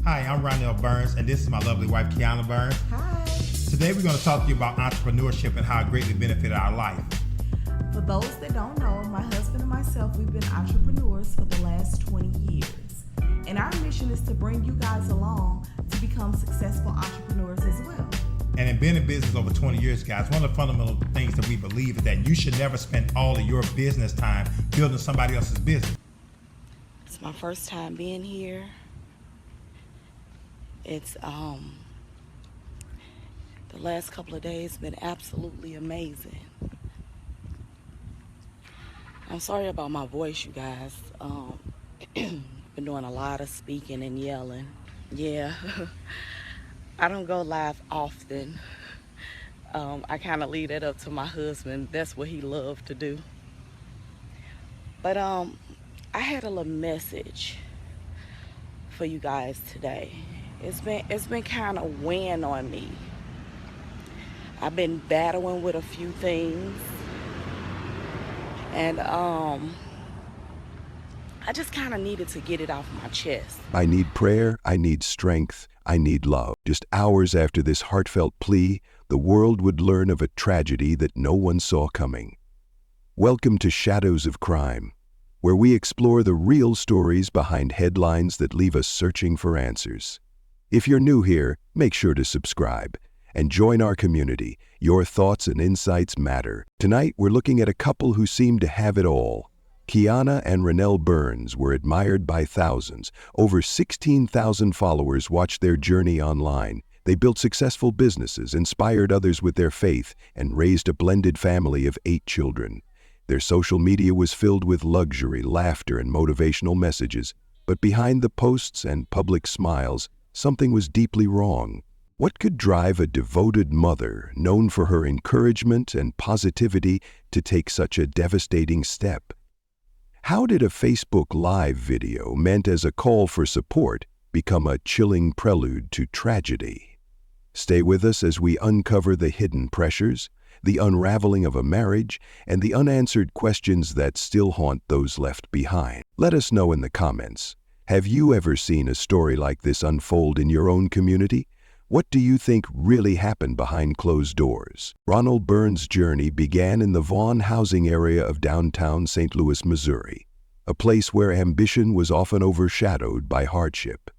Hi, I'm Ronell Burns, and this is my lovely wife, Kiana Burns. Hi. Today, we're going to talk to you about entrepreneurship and how it greatly benefited our life. For those that don't know, my husband and myself, we've been entrepreneurs for the last 20 years. And our mission is to bring you guys along to become successful entrepreneurs as well. And in being in business over 20 years, guys, one of the fundamental things that we believe is that you should never spend all of your business time building somebody else's business. It's my first time being here. It's the last couple of days been absolutely amazing. I'm sorry about my voice, you guys. Been doing a lot of speaking and yelling. Yeah, I don't go live often. I kind of leave that up to my husband. That's what he loved to do. But I had a little message for you guys today. It's been kind of weighing on me. I've been battling with a few things, and I just kind of needed to get it off my chest. I need prayer, I need strength, I need love. Just hours after this heartfelt plea, the world would learn of a tragedy that no one saw coming. Welcome to Shadows of Crime, where we explore the real stories behind headlines that leave us searching for answers. If you're new here, make sure to subscribe and join our community. Your thoughts and insights matter. Tonight, we're looking at a couple who seem to have it all. Kiana and Ronell Burns were admired by thousands. Over 16,000 followers watched their journey online. They built successful businesses, inspired others with their faith, and raised a blended family of 8 children. Their social media was filled with luxury, laughter, and motivational messages. But behind the posts and public smiles, something was deeply wrong. What could drive a devoted mother, known for her encouragement and positivity, to take such a devastating step? How did a Facebook Live video meant as a call for support become a chilling prelude to tragedy? Stay with us as we uncover the hidden pressures, the unraveling of a marriage, and the unanswered questions that still haunt those left behind. Let us know in the comments. Have you ever seen a story like this unfold in your own community? What do you think really happened behind closed doors? Ronell Burns' journey began in the Vaughn housing area of downtown St. Louis, Missouri, a place where ambition was often overshadowed by hardship.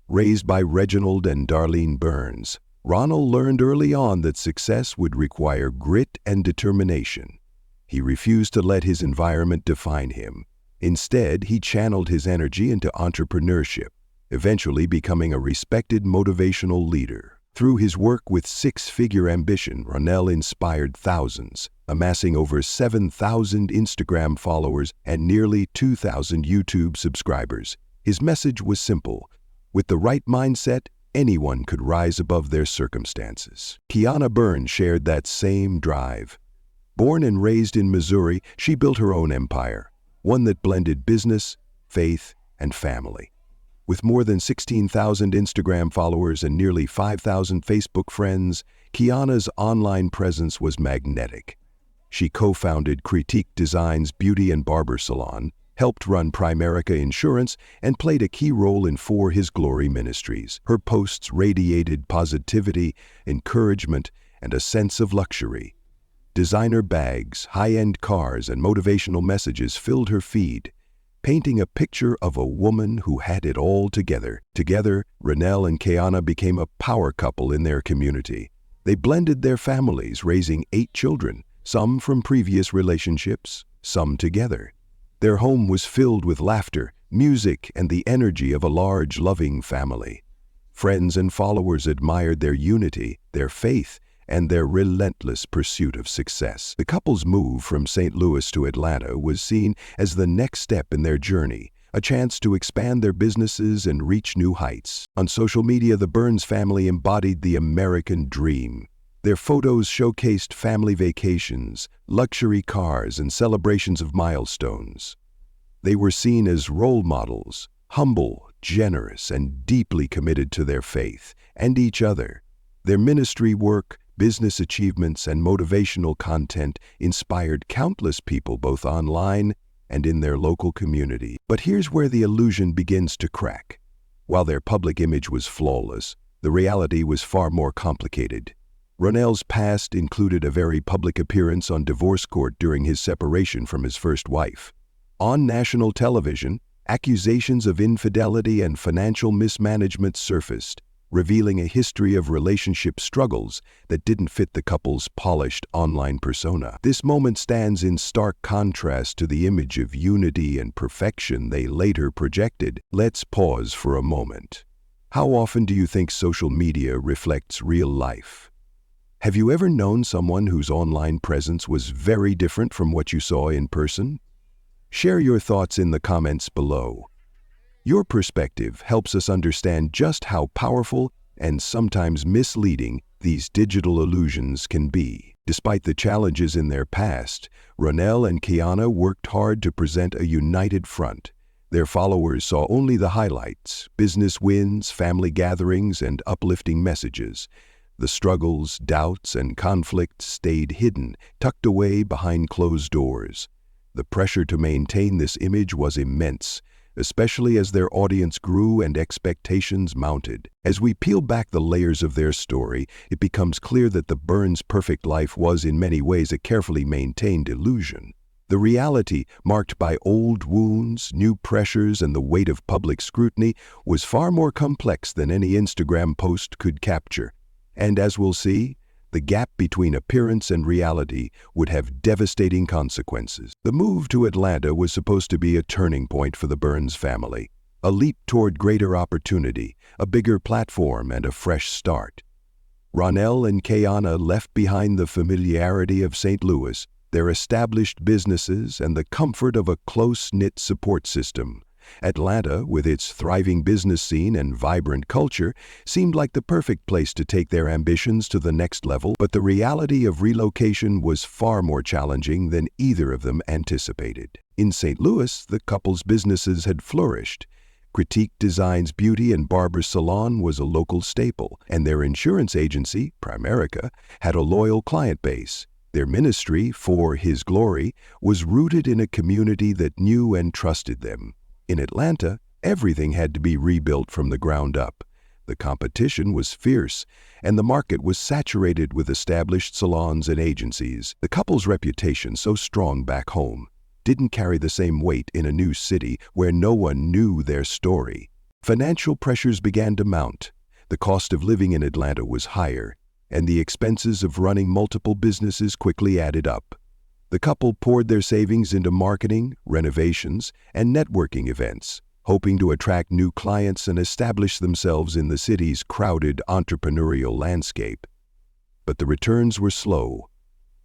Raised by Reginald and Darlene Burns, Ronell learned early on that success would require grit and determination. He refused to let his environment define him. Instead, he channeled his energy into entrepreneurship, eventually becoming a respected motivational leader. Through his work with six-figure ambition, Ronell inspired thousands, amassing over 7,000 Instagram followers and nearly 2,000 YouTube subscribers. His message was simple: with the right mindset, anyone could rise above their circumstances. Kiana Burns shared that same drive. Born and raised in Missouri, she built her own empire, one that blended business, faith, and family. With more than 16,000 Instagram followers and nearly 5,000 Facebook friends, Kiana's online presence was magnetic. She co-founded Critique Design's beauty and barber salon, helped run Primerica Insurance, and played a key role in For His Glory Ministries. Her posts radiated positivity, encouragement, and a sense of luxury. Designer bags, high-end cars, and motivational messages filled her feed, painting a picture of a woman who had it all together. Together, Ronell and Kiana became a power couple in their community. They blended their families, raising 8 children, some from previous relationships, some together. Their home was filled with laughter, music, and the energy of a large, loving family. Friends and followers admired their unity, their faith, and their relentless pursuit of success. The couple's move from St. Louis to Atlanta was seen as the next step in their journey, a chance to expand their businesses and reach new heights. On social media, the Burns family embodied the American dream. Their photos showcased family vacations, luxury cars, and celebrations of milestones. They were seen as role models, humble, generous, and deeply committed to their faith and each other. Their ministry work, business achievements, and motivational content inspired countless people both online and in their local community. But here's where the illusion begins to crack. While their public image was flawless, the reality was far more complicated. Ronell's past included a very public appearance on divorce court during his separation from his first wife. On national television, accusations of infidelity and financial mismanagement surfaced, revealing a history of relationship struggles that didn't fit the couple's polished online persona. This moment stands in stark contrast to the image of unity and perfection they later projected. Let's pause for a moment. How often do you think social media reflects real life? Have you ever known someone whose online presence was very different from what you saw in person? Share your thoughts in the comments below. Your perspective helps us understand just how powerful and sometimes misleading these digital illusions can be. Despite the challenges in their past, Ronell and Kiana worked hard to present a united front. Their followers saw only the highlights, business wins, family gatherings, and uplifting messages. The struggles, doubts, and conflicts stayed hidden, tucked away behind closed doors. The pressure to maintain this image was immense, especially as their audience grew and expectations mounted. As we peel back the layers of their story, it becomes clear that the Burns' perfect life was in many ways a carefully maintained illusion. The reality, marked by old wounds, new pressures, and the weight of public scrutiny, was far more complex than any Instagram post could capture. And as we'll see, the gap between appearance and reality would have devastating consequences. The move to Atlanta was supposed to be a turning point for the Burns family, a leap toward greater opportunity, a bigger platform, and a fresh start. Ronell and Kiana left behind the familiarity of St. Louis, their established businesses, and the comfort of a close-knit support system. Atlanta, with its thriving business scene and vibrant culture, seemed like the perfect place to take their ambitions to the next level, but the reality of relocation was far more challenging than either of them anticipated. In St. Louis, the couple's businesses had flourished. Critique Designs Beauty and Barber Salon was a local staple, and their insurance agency, Primerica, had a loyal client base. Their ministry, For His Glory, was rooted in a community that knew and trusted them. In Atlanta, everything had to be rebuilt from the ground up. The competition was fierce, and the market was saturated with established salons and agencies. The couple's reputation, so strong back home, didn't carry the same weight in a new city where no one knew their story. Financial pressures began to mount. The cost of living in Atlanta was higher, and the expenses of running multiple businesses quickly added up. The couple poured their savings into marketing, renovations, and networking events, hoping to attract new clients and establish themselves in the city's crowded entrepreneurial landscape. But the returns were slow,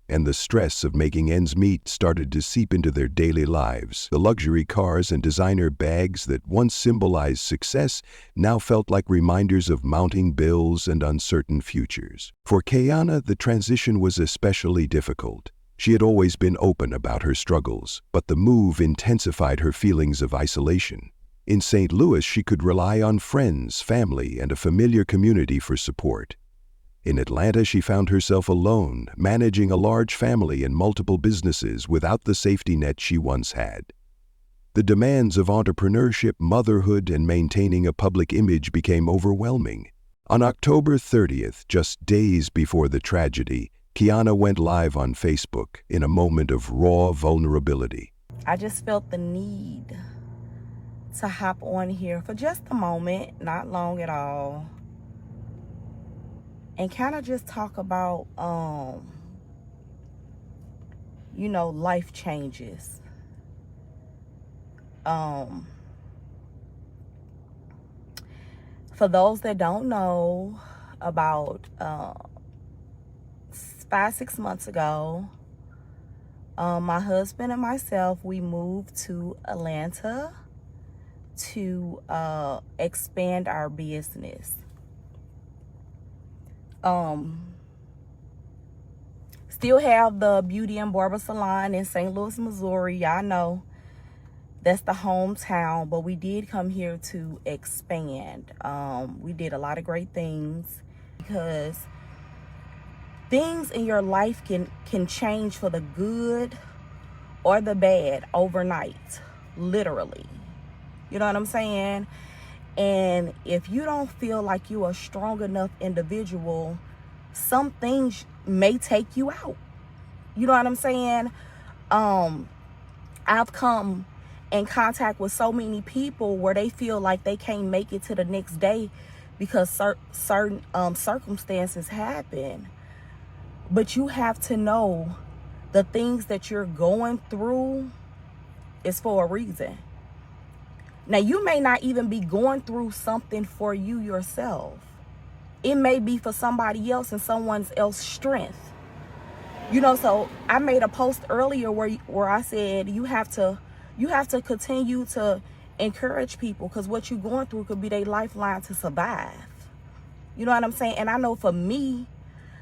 and the stress of making ends meet started to seep into their daily lives. The luxury cars and designer bags that once symbolized success now felt like reminders of mounting bills and uncertain futures. For Kiana, the transition was especially difficult. She had always been open about her struggles, but the move intensified her feelings of isolation. In St. Louis, she could rely on friends, family, and a familiar community for support. In Atlanta, she found herself alone, managing a large family and multiple businesses without the safety net she once had. The demands of entrepreneurship, motherhood, and maintaining a public image became overwhelming. On October 30th, just days before the tragedy, Kiana went live on Facebook in a moment of raw vulnerability. I just felt the need to hop on here for just a moment, not long at all, and kind of just talk about, life changes. For those that don't know, about 5-6 months ago, my husband and myself, we moved to Atlanta to expand our business. Still have the beauty and barber salon in St. Louis, Missouri. Y'all know that's the hometown, but we did come here to expand. We did a lot of great things, because things in your life can change for the good or the bad overnight, literally. You know what I'm saying? And if you don't feel like you're a strong enough individual, some things may take you out. You know what I'm saying? I've come in contact with so many people where they feel like they can't make it to the next day because certain circumstances happen. But you have to know the things that you're going through is for a reason. Now, you may not even be going through something for you yourself. It may be for somebody else and someone else's strength. You know, so I made a post earlier where I said you have to continue to encourage people, because what you're going through could be their lifeline to survive. You know what I'm saying? And I know for me,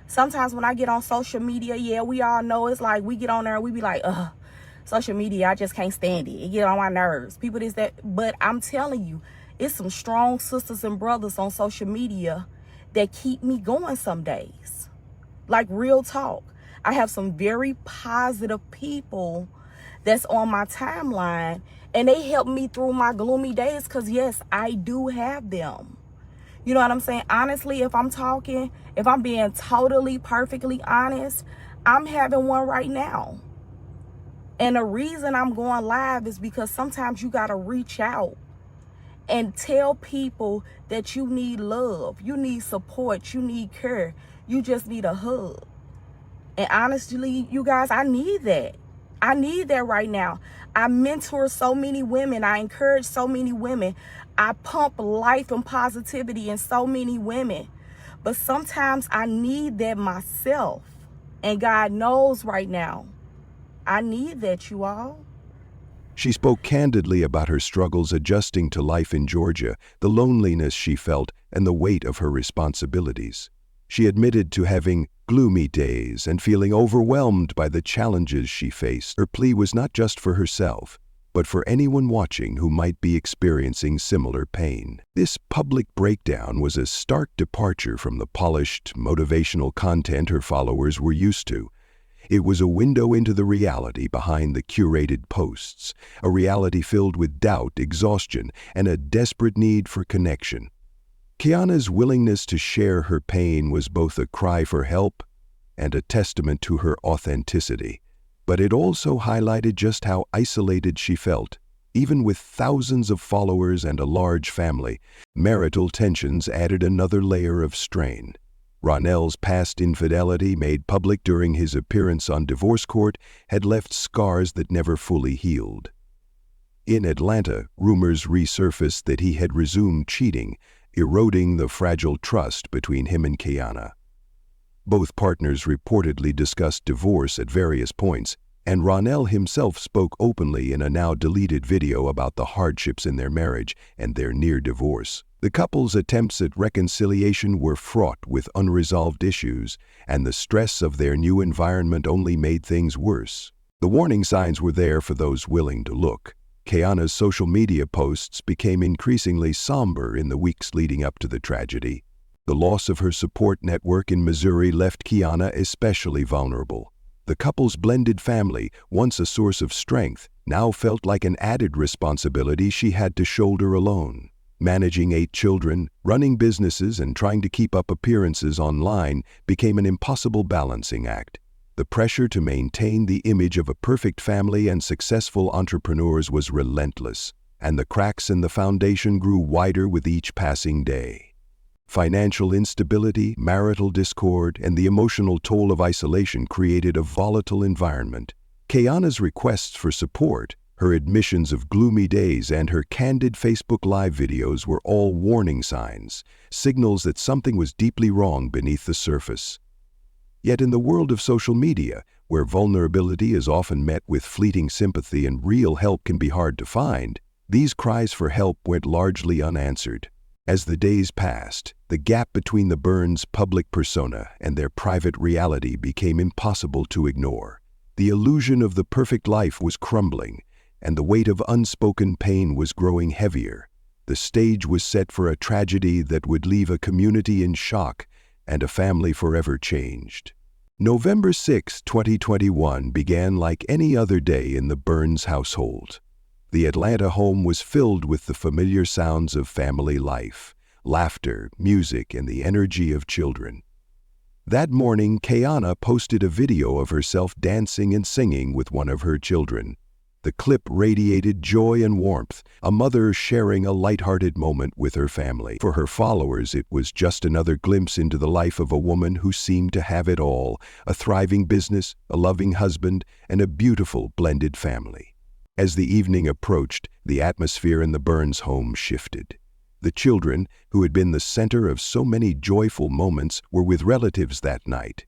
sometimes when I get on social media, yeah, we all know it's like we get on there and we be like, social media, I just can't stand it. It get on my nerves. People this, that. But I'm telling you, it's some strong sisters and brothers on social media that keep me going some days. Like, real talk. I have some very positive people that's on my timeline, and they help me through my gloomy days, because yes, I do have them. You know what I'm saying? Honestly, if I'm being totally, perfectly honest, I'm having one right now. And the reason I'm going live is because sometimes you got to reach out and tell people that you need love, you need support, you need care, you just need a hug. And honestly, you guys, I need that. I need that right now. I mentor so many women. I encourage so many women. I pump life and positivity in so many women. But sometimes I need that myself. And God knows right now, I need that, you all. She spoke candidly about her struggles adjusting to life in Georgia, the loneliness she felt, and the weight of her responsibilities. She admitted to having gloomy days and feeling overwhelmed by the challenges she faced. Her plea was not just for herself, but for anyone watching who might be experiencing similar pain. This public breakdown was a stark departure from the polished, motivational content her followers were used to. It was a window into the reality behind the curated posts, a reality filled with doubt, exhaustion, and a desperate need for connection. Kiana's willingness to share her pain was both a cry for help and a testament to her authenticity, but it also highlighted just how isolated she felt. Even with thousands of followers and a large family, marital tensions added another layer of strain. Ronell's past infidelity, made public during his appearance on divorce court, had left scars that never fully healed. In Atlanta, rumors resurfaced that he had resumed cheating, eroding the fragile trust between him and Kiana. Both partners reportedly discussed divorce at various points, and Ronell himself spoke openly in a now-deleted video about the hardships in their marriage and their near divorce. The couple's attempts at reconciliation were fraught with unresolved issues, and the stress of their new environment only made things worse. The warning signs were there for those willing to look. Kiana's social media posts became increasingly somber in the weeks leading up to the tragedy. The loss of her support network in Missouri left Kiana especially vulnerable. The couple's blended family, once a source of strength, now felt like an added responsibility she had to shoulder alone. Managing 8 children, running businesses, and trying to keep up appearances online became an impossible balancing act. The pressure to maintain the image of a perfect family and successful entrepreneurs was relentless, and the cracks in the foundation grew wider with each passing day. Financial instability, marital discord, and the emotional toll of isolation created a volatile environment. Kiana's requests for support, her admissions of gloomy days, and her candid Facebook Live videos were all warning signs, signals that something was deeply wrong beneath the surface. Yet in the world of social media, where vulnerability is often met with fleeting sympathy and real help can be hard to find, these cries for help went largely unanswered. As the days passed, the gap between the Burns' public persona and their private reality became impossible to ignore. The illusion of the perfect life was crumbling, and the weight of unspoken pain was growing heavier. The stage was set for a tragedy that would leave a community in shock and a family forever changed. November 6, 2021 began like any other day in the Burns household. The Atlanta home was filled with the familiar sounds of family life, laughter, music, and the energy of children. That morning, Kiana posted a video of herself dancing and singing with one of her children. The clip radiated joy and warmth, a mother sharing a lighthearted moment with her family. For her followers, it was just another glimpse into the life of a woman who seemed to have it all: a thriving business, a loving husband, and a beautiful blended family. As the evening approached, the atmosphere in the Burns home shifted. The children, who had been the center of so many joyful moments, were with relatives that night.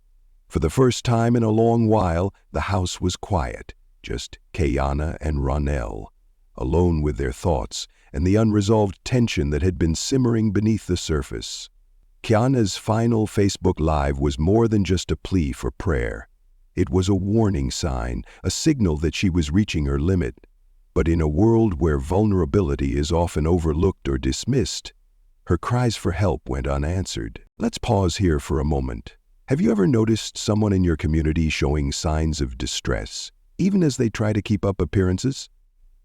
For the first time in a long while, the house was quiet, just Kiana and Ronell, alone with their thoughts and the unresolved tension that had been simmering beneath the surface. Kiana's final Facebook Live was more than just a plea for prayer. It was a warning sign, a signal that she was reaching her limit. But in a world where vulnerability is often overlooked or dismissed, her cries for help went unanswered. Let's pause here for a moment. Have you ever noticed someone in your community showing signs of distress, even as they try to keep up appearances?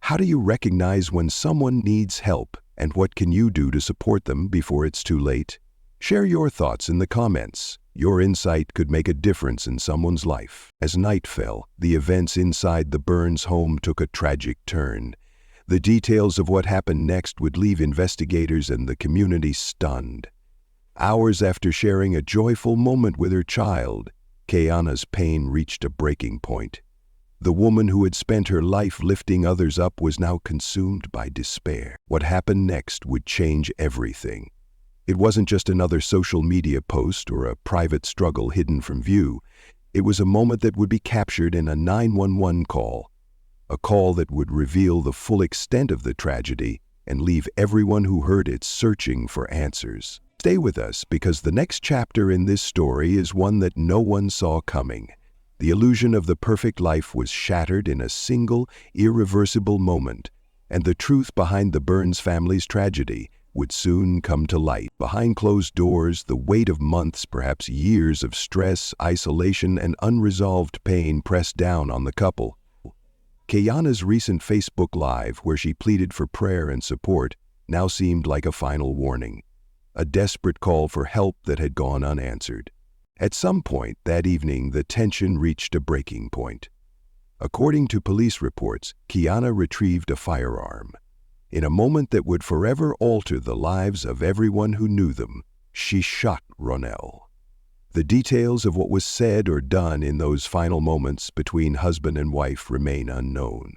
How do you recognize when someone needs help, and what can you do to support them before it's too late? Share your thoughts in the comments. Your insight could make a difference in someone's life. As night fell, the events inside the Burns home took a tragic turn. The details of what happened next would leave investigators and the community stunned. Hours after sharing a joyful moment with her child, Kiana's pain reached a breaking point. The woman who had spent her life lifting others up was now consumed by despair. What happened next would change everything. It wasn't just another social media post or a private struggle hidden from view. It was a moment that would be captured in a 911 call, a call that would reveal the full extent of the tragedy and leave everyone who heard it searching for answers. Stay with us, because the next chapter in this story is one that no one saw coming. The illusion of the perfect life was shattered in a single, irreversible moment, and the truth behind the Burns family's tragedy would soon come to light. Behind closed doors, the weight of months, perhaps years of stress, isolation, and unresolved pain pressed down on the couple. Kiana's recent Facebook Live, where she pleaded for prayer and support, now seemed like a final warning, a desperate call for help that had gone unanswered. At some point that evening, the tension reached a breaking point. According to police reports, Kiana retrieved a firearm. In a moment that would forever alter the lives of everyone who knew them, she shot Ronell. The details of what was said or done in those final moments between husband and wife remain unknown.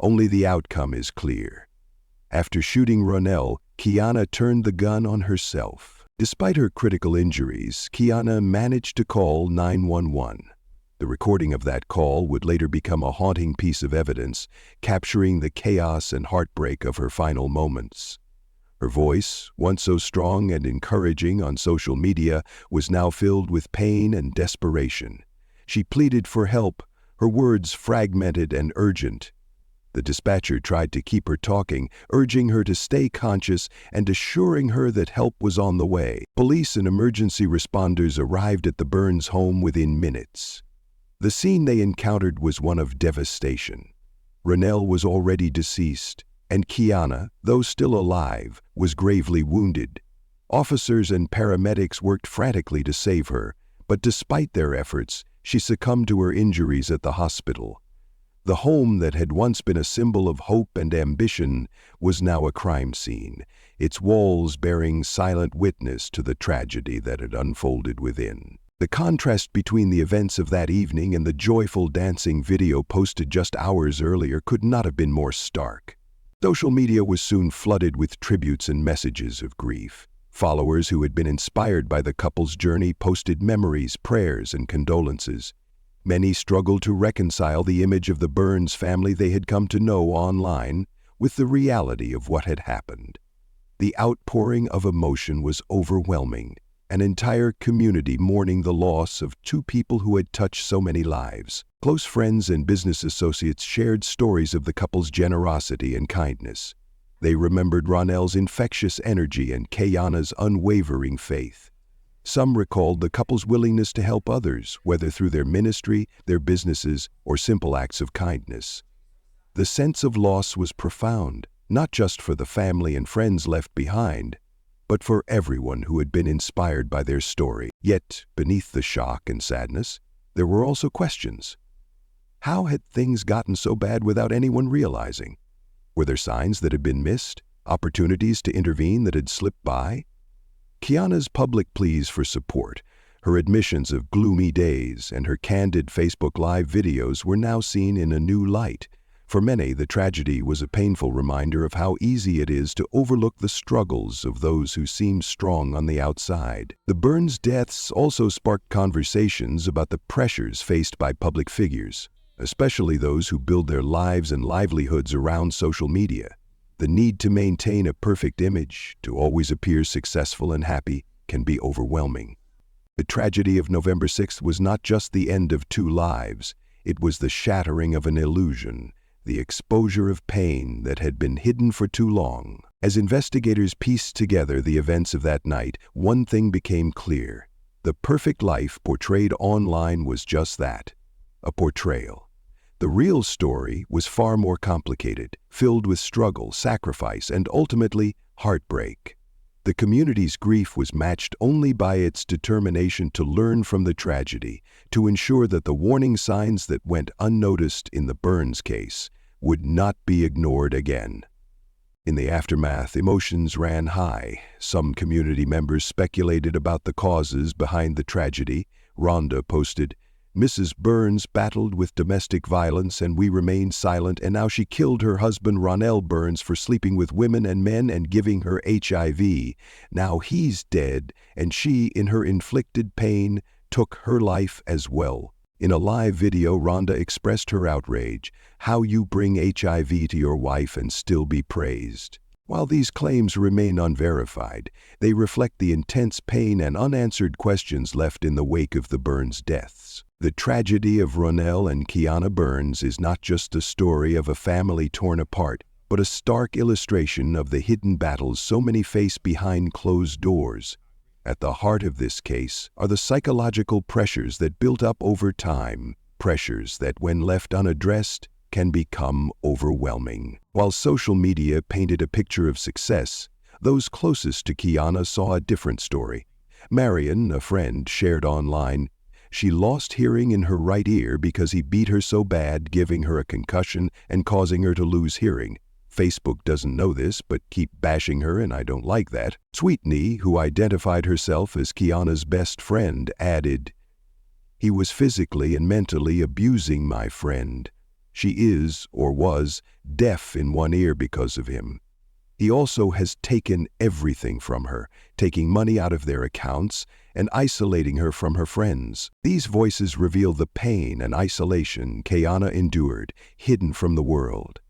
Only the outcome is clear. After shooting Ronell, Kiana turned the gun on herself. Despite her critical injuries, Kiana managed to call 911. The recording of that call would later become a haunting piece of evidence, capturing the chaos and heartbreak of her final moments. Her voice, once so strong and encouraging on social media, was now filled with pain and desperation. She pleaded for help, her words fragmented and urgent. The dispatcher tried to keep her talking, urging her to stay conscious and assuring her that help was on the way. Police and emergency responders arrived at the Burns home within minutes. The scene they encountered was one of devastation. Ronell was already deceased, and Kiana, though still alive, was gravely wounded. Officers and paramedics worked frantically to save her, but despite their efforts, she succumbed to her injuries at the hospital. The home that had once been a symbol of hope and ambition was now a crime scene, its walls bearing silent witness to the tragedy that had unfolded within. The contrast between the events of that evening and the joyful dancing video posted just hours earlier could not have been more stark. Social media was soon flooded with tributes and messages of grief. Followers who had been inspired by the couple's journey posted memories, prayers, and condolences. Many struggled to reconcile the image of the Burns family they had come to know online with the reality of what had happened. The outpouring of emotion was overwhelming, an entire community mourning the loss of two people who had touched so many lives. Close friends and business associates shared stories of the couple's generosity and kindness. They remembered Ronell's infectious energy and Kiana's unwavering faith. Some recalled the couple's willingness to help others, whether through their ministry, their businesses, or simple acts of kindness. The sense of loss was profound, not just for the family and friends left behind, but for everyone who had been inspired by their story. Yet, beneath the shock and sadness, there were also questions. How had things gotten so bad without anyone realizing? Were there signs that had been missed? Opportunities to intervene that had slipped by? Kiana's public pleas for support, her admissions of gloomy days, and her candid Facebook Live videos were now seen in a new light. For many, the tragedy was a painful reminder of how easy it is to overlook the struggles of those who seem strong on the outside. The Burns deaths also sparked conversations about the pressures faced by public figures, especially those who build their lives and livelihoods around social media. The need to maintain a perfect image, to always appear successful and happy, can be overwhelming. The tragedy of November 6th was not just the end of two lives, it was the shattering of an illusion, the exposure of pain that had been hidden for too long. As investigators pieced together the events of that night, one thing became clear. The perfect life portrayed online was just that, a portrayal. The real story was far more complicated, filled with struggle, sacrifice, and ultimately, heartbreak. The community's grief was matched only by its determination to learn from the tragedy, to ensure that the warning signs that went unnoticed in the Burns case would not be ignored again. In the aftermath, emotions ran high. Some community members speculated about the causes behind the tragedy. Rhonda posted, "Mrs. Burns battled with domestic violence and we remained silent, and now she killed her husband Ronell Burns for sleeping with women and men and giving her HIV. Now he's dead, and she, in her inflicted pain, took her life as well." In a live video, Rhonda expressed her outrage. How you bring HIV to your wife and still be praised? While these claims remain unverified, they reflect the intense pain and unanswered questions left in the wake of the Burns deaths. The tragedy of Ronell and Kiana Burns is not just a story of a family torn apart, but a stark illustration of the hidden battles so many face behind closed doors. At the heart of this case are the psychological pressures that built up over time, pressures that, when left unaddressed, can become overwhelming. While social media painted a picture of success, those closest to Kiana saw a different story. Marion, a friend, shared online, "She lost hearing in her right ear because he beat her so bad, giving her a concussion and causing her to lose hearing. Facebook doesn't know this, but keep bashing her, and I don't like that." Sweetney, who identified herself as Kiana's best friend, added, "He was physically and mentally abusing my friend. She is, or was, deaf in one ear because of him. He also has taken everything from her, taking money out of their accounts and isolating her from her friends." These voices reveal the pain and isolation Kiana endured, hidden from the world.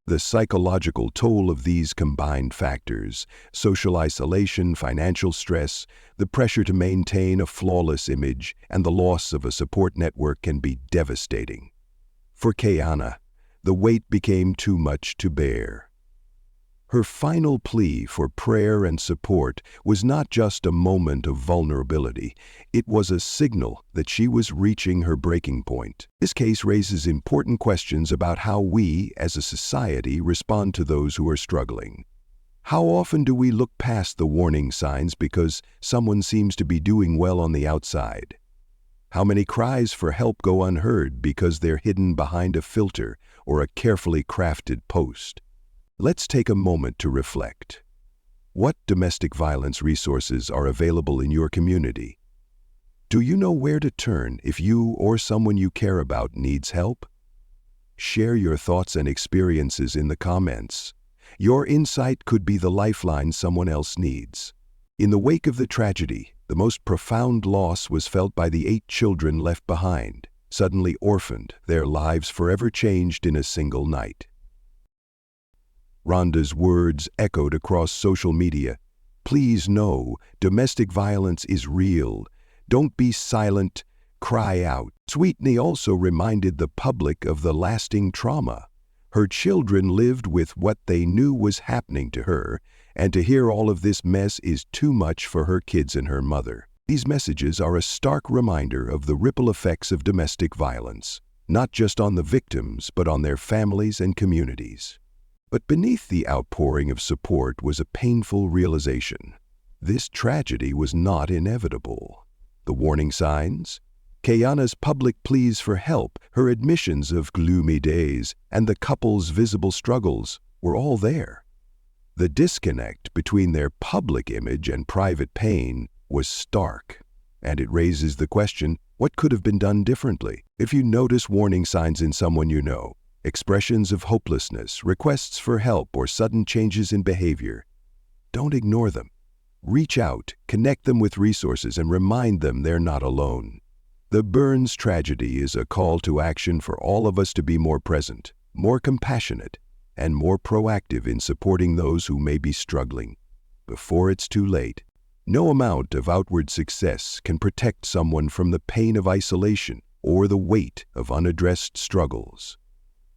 The psychological toll of these combined factors, social isolation, financial stress, the pressure to maintain a flawless image, and the loss of a support network can be devastating. For Kiana, the weight became too much to bear. Her final plea for prayer and support was not just a moment of vulnerability, it was a signal that she was reaching her breaking point. This case raises important questions about how we, as a society, respond to those who are struggling. How often do we look past the warning signs because someone seems to be doing well on the outside? How many cries for help go unheard because they're hidden behind a filter or a carefully crafted post? Let's take a moment to reflect. What domestic violence resources are available in your community? Do you know where to turn if you or someone you care about needs help? Share your thoughts and experiences in the comments. Your insight could be the lifeline someone else needs. In the wake of the tragedy, the most profound loss was felt by the 8 children left behind, suddenly orphaned, their lives forever changed in a single night. Rhonda's words echoed across social media. "Please know, domestic violence is real. Don't be silent, cry out." Sweetney also reminded the public of the lasting trauma. Her children lived with what they knew was happening to her, and to hear all of this mess is too much for her kids and her mother. These messages are a stark reminder of the ripple effects of domestic violence. not just on the victims, but on their families and communities. But beneath the outpouring of support was a painful realization. This tragedy was not inevitable. The warning signs? Kiana's public pleas for help, her admissions of gloomy days, and the couple's visible struggles were all there. The disconnect between their public image and private pain was stark, and it raises the question, what could have been done differently? If you notice warning signs in someone you know, expressions of hopelessness, requests for help, or sudden changes in behavior, don't ignore them. Reach out, connect them with resources, and remind them they're not alone. The Burns tragedy is a call to action for all of us to be more present, more compassionate, and more proactive in supporting those who may be struggling before it's too late. No amount of outward success can protect someone from the pain of isolation or the weight of unaddressed struggles.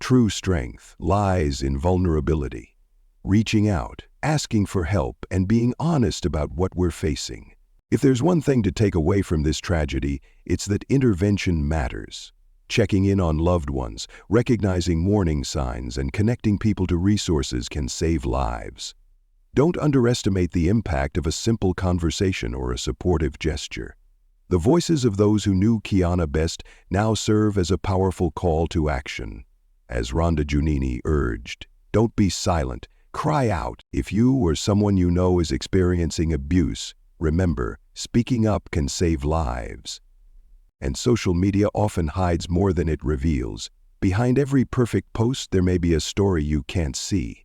True strength lies in vulnerability, reaching out, asking for help, and being honest about what we're facing. If there's one thing to take away from this tragedy, it's that intervention matters. Checking in on loved ones, recognizing warning signs, and connecting people to resources can save lives. Don't underestimate the impact of a simple conversation or a supportive gesture. The voices of those who knew Kiana best now serve as a powerful call to action. As Rhonda Giannini urged, don't be silent. Cry out. If you or someone you know is experiencing abuse, remember, speaking up can save lives. And social media often hides more than it reveals. Behind every perfect post, there may be a story you can't see.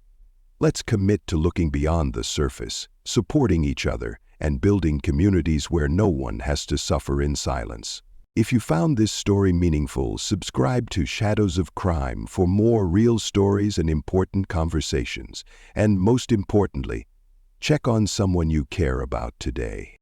Let's commit to looking beyond the surface, supporting each other, and building communities where no one has to suffer in silence. If you found this story meaningful, subscribe to Shadows of Crime for more real stories and important conversations. And most importantly, check on someone you care about today.